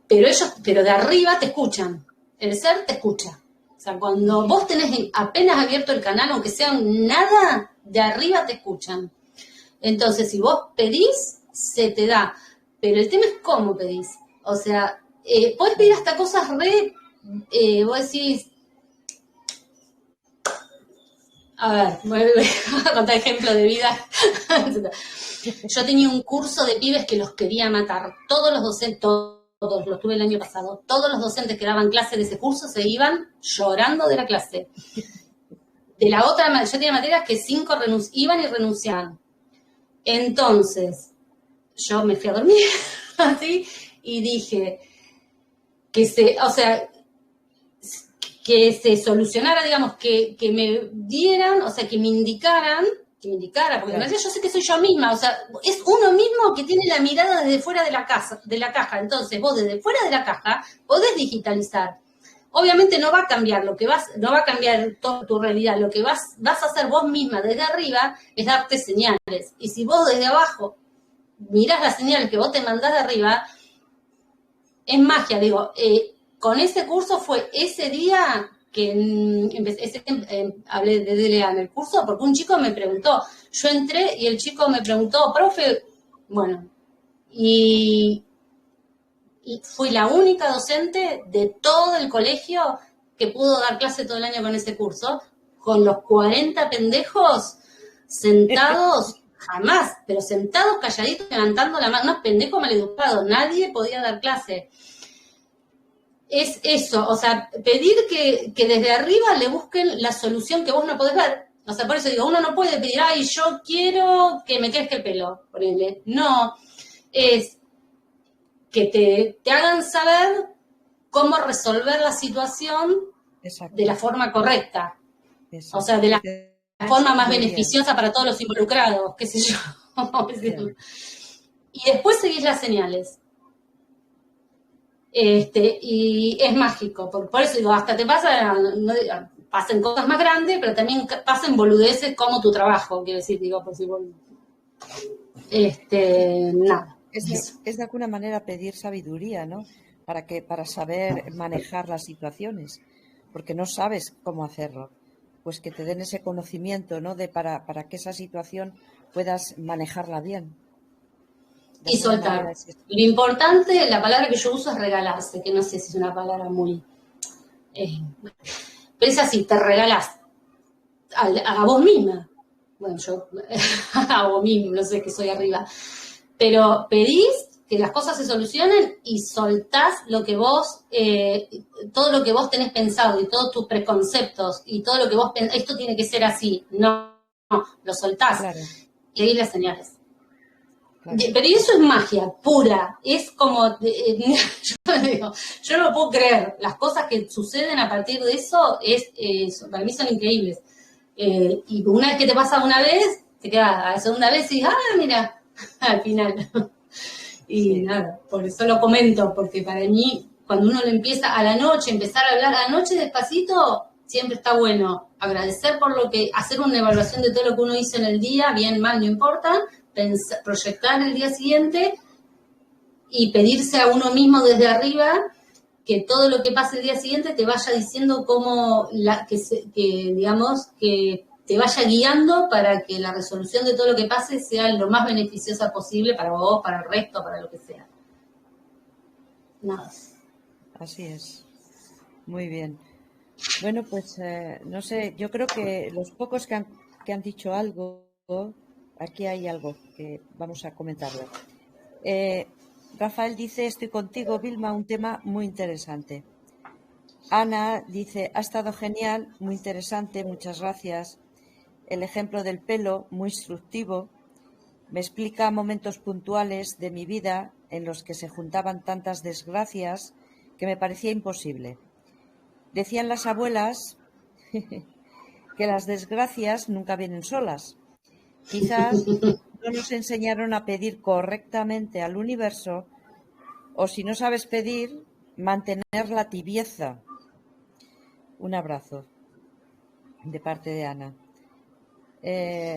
Pero de arriba te escuchan, el ser te escucha. O sea, cuando vos tenés apenas abierto el canal, aunque sea nada, de arriba te escuchan. Entonces, si vos pedís, se te da. Pero el tema es cómo pedís. O sea, podés pedir hasta cosas vos decís, a ver, voy a contar ejemplos de vida. Yo tenía un curso de pibes que los quería matar. Todos los docentes, todos, lo tuve el año pasado, todos los docentes que daban clase de ese curso se iban llorando de la clase. De la otra, yo tenía materias que 5 iban y renunciaban. Entonces, yo me fui a dormir, así, y dije que se solucionara, digamos, que me dieran, o sea, que me indicara, porque en realidad yo sé que soy yo misma, o sea, es uno mismo que tiene la mirada desde fuera de la caja, entonces vos desde fuera de la caja podés digitalizar. Obviamente no va a cambiar no va a cambiar toda tu realidad, lo que vas a hacer vos misma desde arriba es darte señales, y si vos desde abajo mirás las señales que vos te mandás de arriba, es magia, digo, con ese curso fue ese día que hablé de DLA en el curso, porque un chico me preguntó, yo entré y el chico me preguntó, profe, bueno, y fui la única docente de todo el colegio que pudo dar clase todo el año con ese curso, con los 40 pendejos sentados, jamás, pero sentados calladitos, levantando la mano, unos pendejos maleducados, nadie podía dar clase. Es eso, o sea, pedir que desde arriba le busquen la solución que vos no podés ver. O sea, por eso digo, uno no puede pedir, ay, yo quiero que me crezca el pelo, ponele. No, es que te hagan saber cómo resolver la situación de la forma correcta. Exacto. O sea, de la forma más beneficiosa para todos los involucrados, qué sé yo. Y después seguís las señales. Y es mágico, por eso digo, hasta te pasen cosas más grandes, pero también pasen boludeces como tu trabajo, quiero decir, digo, por si nada. Es de alguna manera pedir sabiduría, ¿no? Para saber manejar las situaciones, porque no sabes cómo hacerlo. Pues que te den ese conocimiento, ¿no? Para que esa situación puedas manejarla bien. Y soltar. Lo importante, la palabra que yo uso es regalarse, que no sé si es una palabra muy... pero es así, te regalás a vos misma. Bueno, yo a vos mismo, no sé que soy arriba. Pero pedís que las cosas se solucionen y soltás lo que vos, todo lo que vos tenés pensado y todos tus preconceptos y todo lo que vos pensás, esto tiene que ser así. No, lo soltás. Claro. Y ahí las señales. Claro. Pero eso es magia pura, es como, yo no lo puedo creer, las cosas que suceden a partir de eso, para mí son increíbles. Y una vez que te pasa una vez, te quedas a la segunda vez y dices, mira, al final. Y nada, por eso lo comento, porque para mí, cuando uno lo empieza a la noche, empezar a hablar a la noche despacito, siempre está bueno agradecer por lo que, hacer una evaluación de todo lo que uno hizo en el día, bien, mal, no importa, proyectar el día siguiente y pedirse a uno mismo desde arriba que todo lo que pase el día siguiente te vaya diciendo cómo, digamos, que te vaya guiando para que la resolución de todo lo que pase sea lo más beneficiosa posible para vos, para el resto, para lo que sea. Nada. Así es. Muy bien. Bueno, pues no sé, yo creo que los pocos que han dicho algo, aquí hay algo que vamos a comentarlo. Rafael dice, estoy contigo, Vilma, un tema muy interesante. Ana dice, ha estado genial, muy interesante, muchas gracias. El ejemplo del pelo, muy instructivo. Me explica momentos puntuales de mi vida en los que se juntaban tantas desgracias que me parecía imposible. Decían las abuelas que las desgracias nunca vienen solas. Quizás no nos enseñaron a pedir correctamente al universo, o si no sabes pedir, mantener la tibieza. Un abrazo de parte de Ana.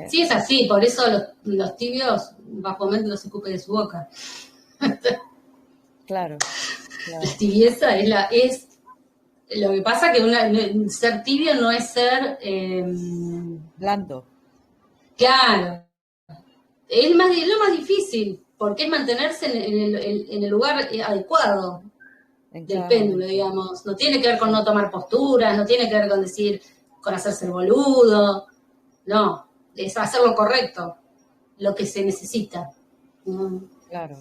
Sí, es así, por eso los tibios bajamente no se ocupen de su boca. Claro. La tibieza es lo que pasa que ser tibio no es ser blando. Claro. Es lo más difícil, porque es mantenerse en el lugar adecuado del péndulo, digamos. No tiene que ver con no tomar posturas, no tiene que ver con hacerse el boludo. No, es hacer lo correcto, lo que se necesita. Claro.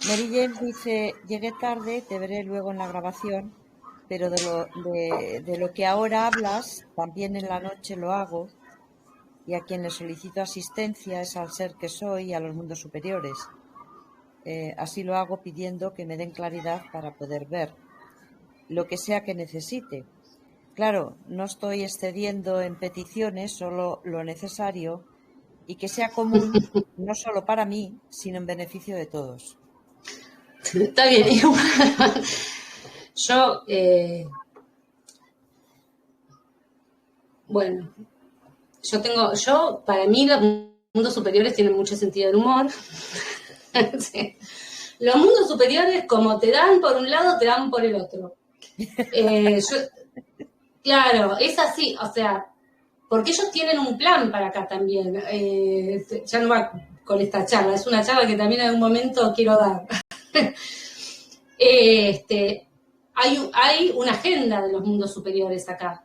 Mary Jane dice, llegué tarde, te veré luego en la grabación, pero de lo que ahora hablas, también en la noche lo hago, y a quien le solicito asistencia es al ser que soy y a los mundos superiores. Así lo hago pidiendo que me den claridad para poder ver lo que sea que necesite. Claro, no estoy excediendo en peticiones, solo lo necesario y que sea común, no solo para mí, sino en beneficio de todos. Está bien. Yo, bueno, para mí los mundos superiores tienen mucho sentido del humor. Sí. Los mundos superiores, como te dan por un lado, te dan por el otro. Claro, es así, o sea, porque ellos tienen un plan para acá también. Ya no va con esta charla, es una charla que también en algún momento quiero dar. Hay una agenda de los mundos superiores acá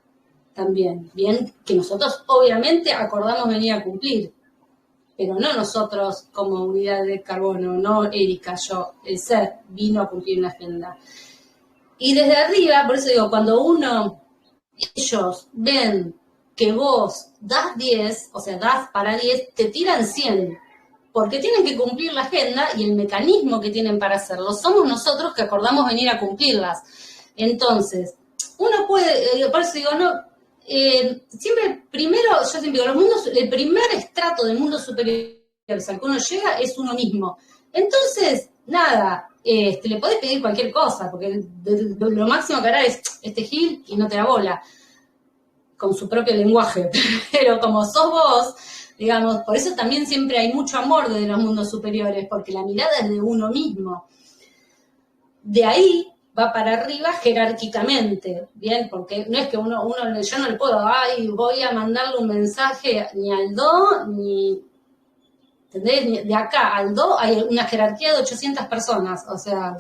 también, bien, que nosotros obviamente acordamos venir a cumplir, pero no nosotros como unidad de carbono, no Erika, yo, el ser vino a cumplir una agenda. Y desde arriba, por eso digo, cuando ellos ven que vos das 10, o sea, das para 10, te tiran 100, porque tienen que cumplir la agenda y el mecanismo que tienen para hacerlo somos nosotros que acordamos venir a cumplirlas. Entonces, uno puede, por eso digo, siempre, primero, yo siempre digo, el primer estrato del mundo superior al que uno llega es uno mismo. Entonces, nada, le podés pedir cualquier cosa, porque lo máximo que hará es Gil y no te da bola, con su propio lenguaje. Pero como sos vos, digamos, por eso también siempre hay mucho amor desde los mundos superiores, porque la mirada es de uno mismo. De ahí va para arriba jerárquicamente, ¿bien? Porque no es que yo no le puedo, voy a mandarle un mensaje ni al do, ni, ¿entendés? De acá al do hay una jerarquía de 800 personas, o sea,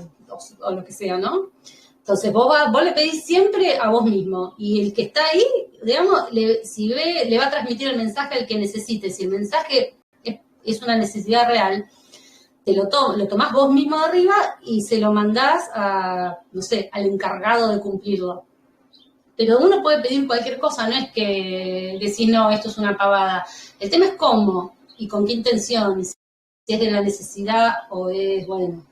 o lo que sea, ¿no? Entonces vos le pedís siempre a vos mismo, y el que está ahí, digamos, le va a transmitir el mensaje al que necesite. Si el mensaje es una necesidad real, lo tomás vos mismo de arriba y se lo mandás al encargado de cumplirlo. Pero uno puede pedir cualquier cosa, no es que decís, no, esto es una pavada. El tema es cómo y con qué intención, si es de la necesidad o es, bueno.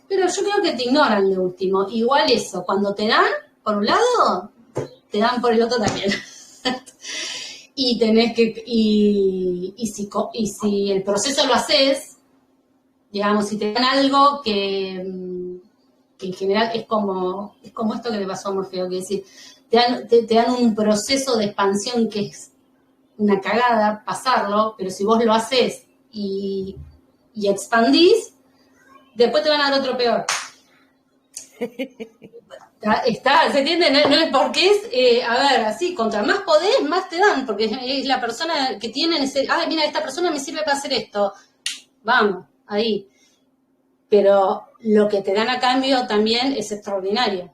Pero yo creo que te ignoran de último. Igual eso, cuando te dan por un lado, te dan por el otro también. Y tenés que, y si el proceso lo haces, digamos, si te dan algo que en general es como esto que le pasó a Morfeo, que decir, te dan un proceso de expansión que es una cagada pasarlo, pero si vos lo haces y expandís, después te van a dar otro peor. ¿Se entiende? No es porque es, a ver, así, contra más podés, más te dan, porque es la persona que tienen ese, mira, esta persona me sirve para hacer esto, vamos, ahí. Pero lo que te dan a cambio también es extraordinario.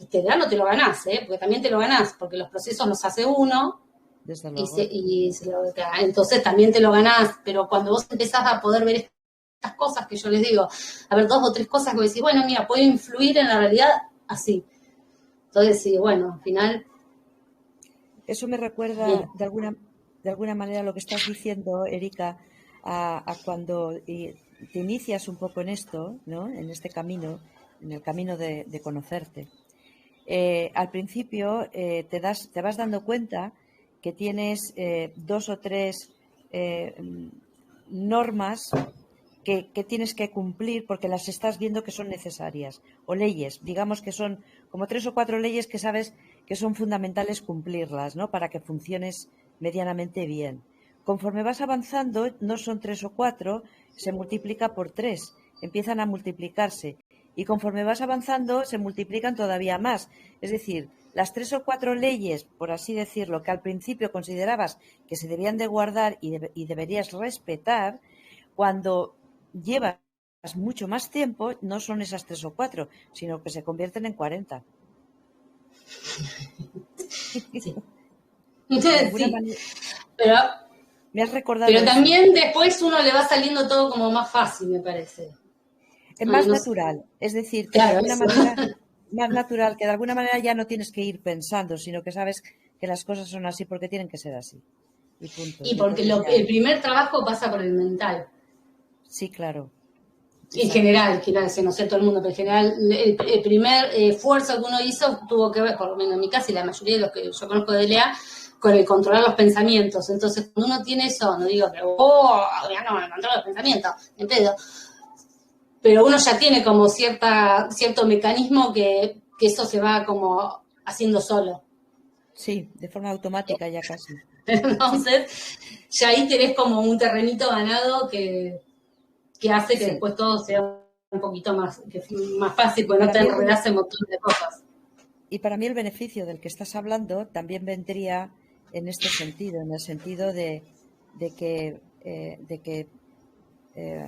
Te dan o te lo ganás, porque también te lo ganás, porque los procesos los hace uno, Desde luego. entonces también te lo ganás, pero cuando vos empezás a poder ver estas cosas que yo les digo, a ver, 2 o 3 cosas que vos decís, bueno, mira, puedo influir en la realidad así. Entonces, sí, bueno, al final... Eso me recuerda de alguna manera lo que estás diciendo, Erika, a cuando te inicias un poco en esto, ¿no? En este camino, en el camino de conocerte. Al principio te vas dando cuenta que tienes 2 o 3 normas que tienes que cumplir porque las estás viendo que son necesarias, o leyes, digamos que son como 3 o 4 leyes que sabes que son fundamentales cumplirlas, ¿no? Para que funciones medianamente bien. Conforme vas avanzando, no son 3 o 4, se multiplica por 3, empiezan a multiplicarse. Y conforme vas avanzando, se multiplican todavía más. Es decir, las 3 o 4 leyes, por así decirlo, que al principio considerabas que se debían de guardar y deberías respetar, cuando llevas mucho más tiempo, no son esas 3 o 4, sino que se convierten en 40. Sí. Manera, pero me has recordado pero eso. También después uno le va saliendo todo como más fácil, me parece. Es más natural, es decir, que claro, de alguna manera, más natural, que de alguna manera ya no tienes que ir pensando, sino que sabes que las cosas son así porque tienen que ser así. Y punto. Y porque el primer trabajo pasa por el mental. Sí, claro. En general, no sé todo el mundo, pero en general, el primer esfuerzo que uno hizo tuvo que ver, por lo menos en mi caso y la mayoría de los que yo conozco de LEA, con el controlar los pensamientos. Entonces, cuando uno tiene eso, no digo que, ya no, controlo los pensamientos, en pedo. Pero uno ya tiene como cierto mecanismo que eso se va como haciendo solo. Sí, de forma automática ya casi. Entonces, ya ahí tenés como un terrenito ganado que hace que después todo sea un poquito más fácil, porque no te enredas en un montón de cosas. Y para mí el beneficio del que estás hablando también vendría en este sentido, en el sentido de que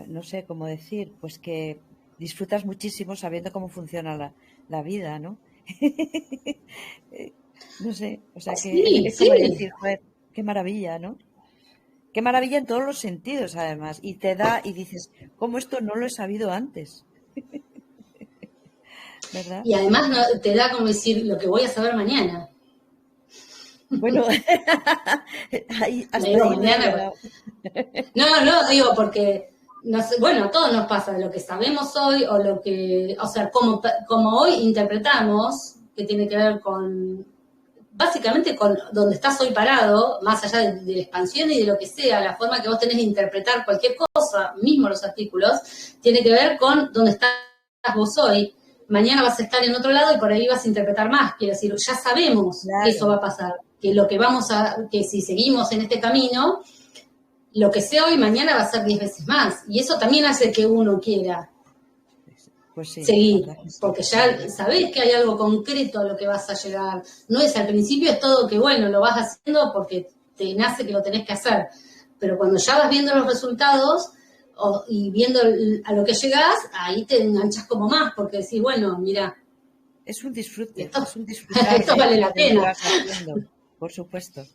no sé cómo decir, pues que disfrutas muchísimo sabiendo cómo funciona la vida, ¿no? No sé, o sea que es como decir, joder, qué maravilla, ¿no? Qué maravilla en todos los sentidos, además. Y te da, y dices, ¿cómo esto no lo he sabido antes? ¿Verdad? Y además te da como decir lo que voy a saber mañana. Bueno, ahí hasta digo, ahí mañana, no, digo, porque bueno, a todos nos pasa lo que sabemos hoy o lo que, o sea, como hoy interpretamos, que tiene que ver con, básicamente con donde estás hoy parado, más allá de la expansión y de lo que sea, la forma que vos tenés de interpretar cualquier cosa, mismo los artículos, tiene que ver con donde estás vos hoy. Mañana vas a estar en otro lado y por ahí vas a interpretar más. Quiero decir, ya sabemos que eso va a pasar, que lo que que si seguimos en este camino, lo que sé hoy, mañana va a ser 10 veces más. Y eso también hace que uno quiera seguir, porque ya sabés que hay algo concreto a lo que vas a llegar. No es al principio, es todo que, bueno, lo vas haciendo porque te nace que lo tenés que hacer. Pero cuando ya vas viendo los resultados y viendo a lo que llegás, ahí te enganchas como más, porque decís, bueno, mira. Es un disfrute, Esto vale la pena. Por supuesto.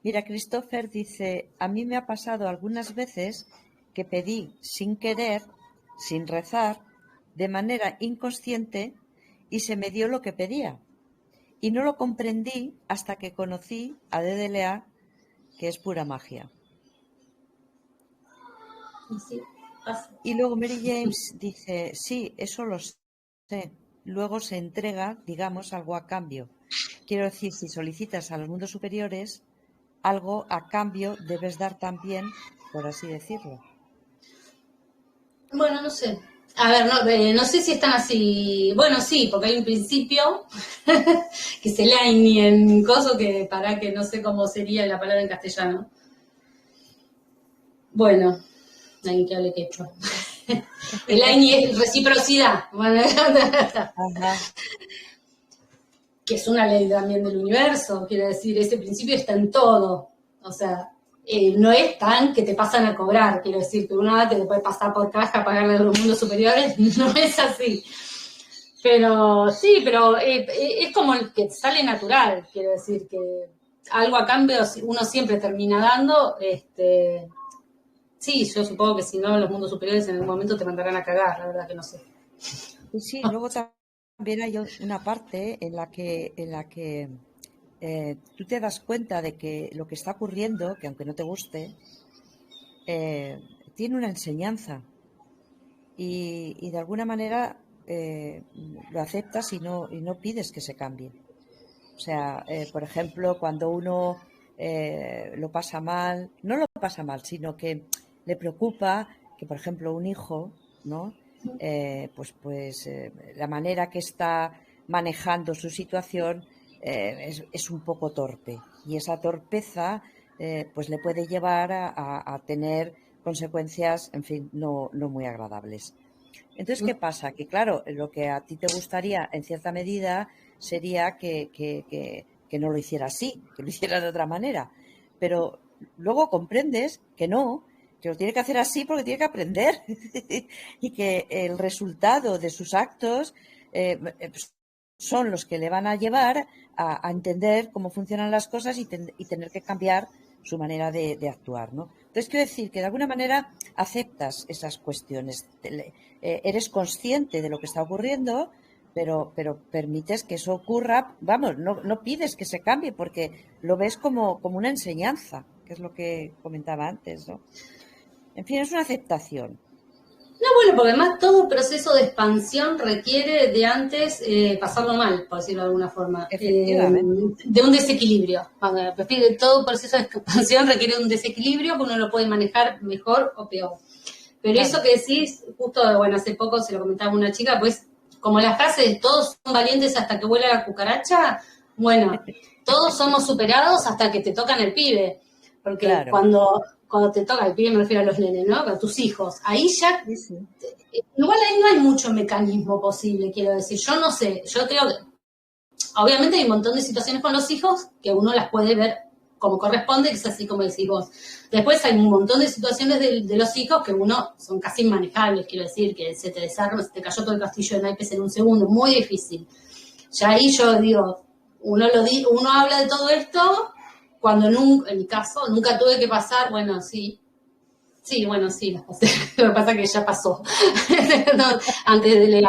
Mira, Christopher dice, a mí me ha pasado algunas veces que pedí sin querer, sin rezar, de manera inconsciente y se me dio lo que pedía. Y no lo comprendí hasta que conocí a DDLA, que es pura magia. Sí, y luego Mary James dice, sí, eso lo sé. Luego se entrega, digamos, algo a cambio. Quiero decir, si solicitas a los mundos superiores, algo a cambio debes dar también, por así decirlo. Bueno, no sé. A ver, no sé si están así. Bueno, sí, porque hay un principio que se lee en coso que para que no sé cómo sería la palabra en castellano. Bueno, alguien que hable quechua. El AINI es reciprocidad. Bueno, Ajá. que es una ley también del universo, quiero decir, ese principio está en todo. O sea, no es tan que te pasan a cobrar, quiero decir, que uno te puede pasar por caja a pagarle a los mundos superiores, no es así. Pero sí, pero es como el que sale natural, quiero decir, que algo a cambio uno siempre termina dando. Sí, yo supongo que si no, los mundos superiores en algún momento te mandarán a cagar, la verdad que no sé. Y sí, luego también hay una parte en la que tú te das cuenta de que lo que está ocurriendo, que aunque no te guste, eh, tiene una enseñanza y de alguna manera lo aceptas y no pides que se cambie. O sea, por ejemplo, cuando uno lo pasa mal, no lo pasa mal, sino que le preocupa que, por ejemplo, un hijo, ¿no? La manera que está manejando su situación es un poco torpe y esa torpeza pues le puede llevar a tener consecuencias, en fin, no muy agradables. Entonces, ¿qué pasa? Que claro, lo que a ti te gustaría, en cierta medida, sería que no lo hiciera así, que lo hiciera de otra manera. Pero luego comprendes que lo tiene que hacer así porque tiene que aprender y que el resultado de sus actos pues, son los que le van a llevar a entender cómo funcionan las cosas y tener que cambiar su manera de actuar, ¿no? Entonces, quiero decir que de alguna manera aceptas esas cuestiones, eres consciente de lo que está ocurriendo, pero permites que eso ocurra, vamos, no pides que se cambie porque lo ves como una enseñanza, que es lo que comentaba antes, ¿no? En fin, es una aceptación. No, bueno, porque además todo proceso de expansión requiere de antes pasarlo mal, por decirlo de alguna forma, Efectivamente. de un desequilibrio. Todo proceso de expansión requiere un desequilibrio que uno lo puede manejar mejor o peor. Pero eso Claro. que decís, justo, bueno, hace poco se lo comentaba a una chica, pues como la frase de todos son valientes hasta que vuela la cucaracha, bueno, todos somos superados hasta que te tocan el pibe. Porque Claro. cuando te toca el pibe, me refiero a los nenes, ¿no? A tus hijos. Ahí ya, Sí, sí. igual ahí no hay mucho mecanismo posible, quiero decir. Yo no sé, yo creo que obviamente hay un montón de situaciones con los hijos que uno las puede ver como corresponde, que es así como decís vos. Después hay un montón de situaciones de los hijos que uno son casi inmanejables, quiero decir, que se te desarma, se te cayó todo el castillo de naipes en un segundo, muy difícil. Ya ahí yo digo, uno habla de todo esto cuando nunca, en mi caso, nunca tuve que pasar, bueno, sí, sí, bueno, sí, las pasé. Lo que pasa es que ya pasó. No, antes de leer.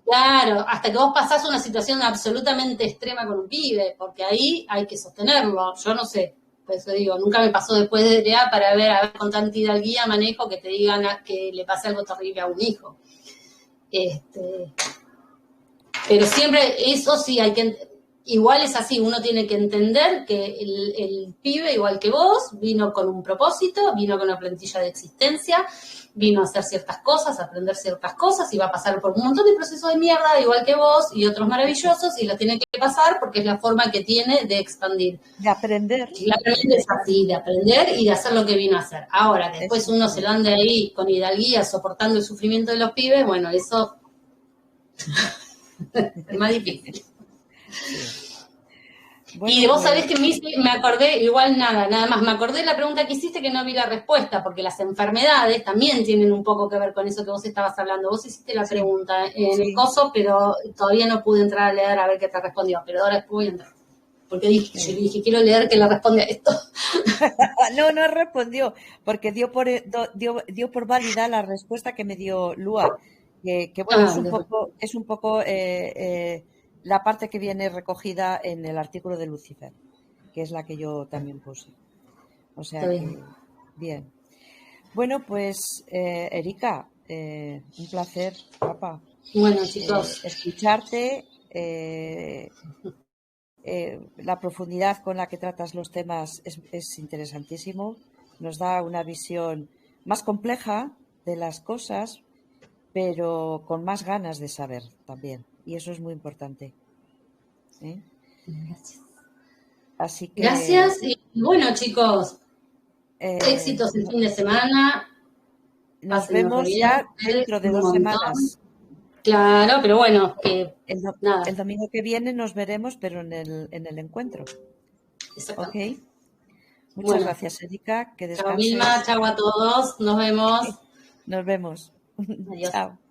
Claro, hasta que vos pasás una situación absolutamente extrema con un pibe, porque ahí hay que sostenerlo. Yo no sé, por eso digo, nunca me pasó después de DLA para ver, a ver con tanta hidalguía manejo que te digan que le pase algo terrible a un hijo. Este, pero siempre, eso sí, igual es así, uno tiene que entender que el pibe, igual que vos, vino con un propósito, vino con una plantilla de existencia, vino a hacer ciertas cosas, a aprender ciertas cosas, y va a pasar por un montón de procesos de mierda, igual que vos, y otros maravillosos, y los tiene que pasar porque es la forma que tiene de expandir. De aprender. La aprender es así, de aprender y de hacer lo que vino a hacer. Ahora, que después uno se lo Exactamente. ande ahí con hidalguía, soportando el sufrimiento de los pibes, bueno, eso es más difícil. Sí. Y Bueno, vos sabés pues que me acordé, igual nada más, me acordé de la pregunta que hiciste que no vi la respuesta, porque las enfermedades también tienen un poco que ver con eso que vos estabas hablando. Vos hiciste la sí, pregunta en el sí, coso, pero todavía no pude entrar a leer a ver qué te respondió, pero ahora después voy a entrar. Porque yo sí. dije, quiero leer que le responde a esto. No respondió, porque dio por válida la respuesta que me dio Lua, que bueno, Ah, es un poco la parte que viene recogida en el artículo de Lucifer, que es la que yo también puse. O está sea bien. que, bien. Bueno, pues, Erika, un placer, papá, Bueno, chicos, escucharte. La profundidad con la que tratas los temas es interesantísimo. Nos da una visión más compleja de las cosas pero con más ganas de saber también. Y eso es muy importante. Gracias. Así que... Gracias. Y bueno, chicos, éxitos el fin de semana. Nos vemos ya dentro de 2 semanas. Claro, pero bueno, que nada. El domingo que viene nos veremos, pero en el encuentro. Exacto. Ok. Muchas gracias, Erika. Que descanses. Chao, Vilma. Chao a todos. Nos vemos. Nos vemos. Adiós. Chao.